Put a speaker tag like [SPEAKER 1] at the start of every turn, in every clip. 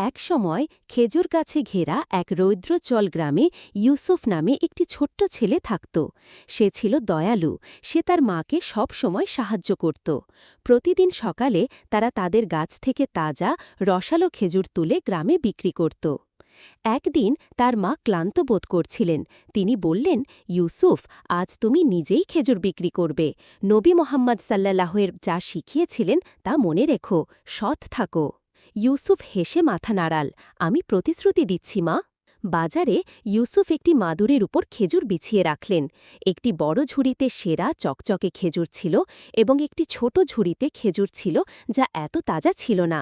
[SPEAKER 1] এক সময় খেজুর গাছে ঘেরা এক রৌদ্রোজ্জ্বল গ্রামে ইউসুফ নামে একটি ছোট্ট ছেলে থাকত। সে ছিল দয়ালু, সে তার মাকে সব সময় সাহায্য করত। প্রতিদিন সকালে তারা তাদের গাছ থেকে তাজা রসালো খেজুর তুলে গ্রামে বিক্রি করত। একদিন তার মা ক্লান্ত বোধ করছিলেন। তিনি বললেন, ইউসুফ, আজ তুমি নিজেই খেজুর বিক্রি করবে। নবী মোহাম্মদ সাল্লাল্লাহুয়ের যা শিখিয়েছিলেন তা মনে রেখো, সৎ থাকো। ইউসুফ হেসে মাথা নাড়াল, আমি প্রতিশ্রুতি দিচ্ছি মা। বাজারে ইউসুফ একটি মাদুরের উপর খেজুর বিছিয়ে রাখলেন। একটি বড় ঝুড়িতে সেরা চকচকে খেজুর ছিল এবং একটি ছোট ঝুড়িতে খেজুর ছিল যা এত তাজা ছিল না।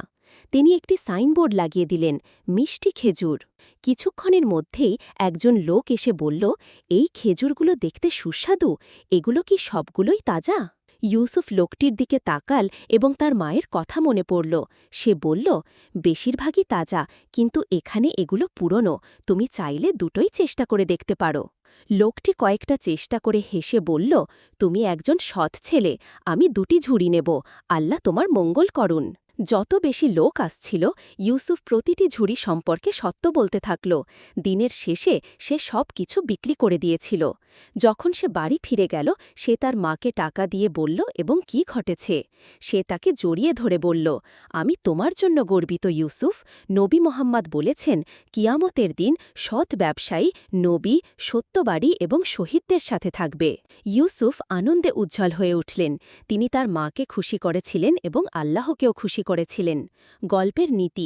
[SPEAKER 1] তিনি একটি সাইনবোর্ড লাগিয়ে দিলেন, মিষ্টি খেজুর। কিছুক্ষণের মধ্যেই একজন লোক এসে বলল, এই খেজুরগুলো দেখতে সুস্বাদু, এগুলো কি সবগুলোই তাজা? ইউসুফ লোকটির দিকে তাকাল এবং তার মায়ের কথা মনে পড়ল। সে বলল, বেশিরভাগই তাজা, কিন্তু এখানে এগুলো পুরনো, তুমি চাইলে দুটোই চেষ্টা করে দেখতে পারো। লোকটি কয়েকটা চেষ্টা করে হেসে বলল, তুমি একজন সৎ ছেলে, আমি দুটি ঝুড়ি নেব, আল্লাহ তোমার মঙ্গল করুন। যত বেশি লোক আসছিল, ইউসুফ প্রতিটি ঝুড়ি সম্পর্কে সত্য বলতে থাকল। দিনের শেষে সে সব কিছু বিক্রি করে দিয়েছিল। যখন সে বাড়ি ফিরে গেল, সে তার মাকে টাকা দিয়ে বলল এবং কি ঘটেছে। সে তাকে জড়িয়ে ধরে বলল, আমি তোমার জন্য গর্বিত ইউসুফ। নবী মোহাম্মদ বলেছেন, কিয়ামতের দিন সৎ ব্যবসায়ী, নবী, সত্যবাদী এবং শহীদদের সাথে থাকবে। ইউসুফ আনন্দে উজ্জ্বল হয়ে উঠলেন। তিনি তার মাকে খুশি করেছিলেন এবং আল্লাহকেও খুশি করেছিলেন। গল্পের নীতি।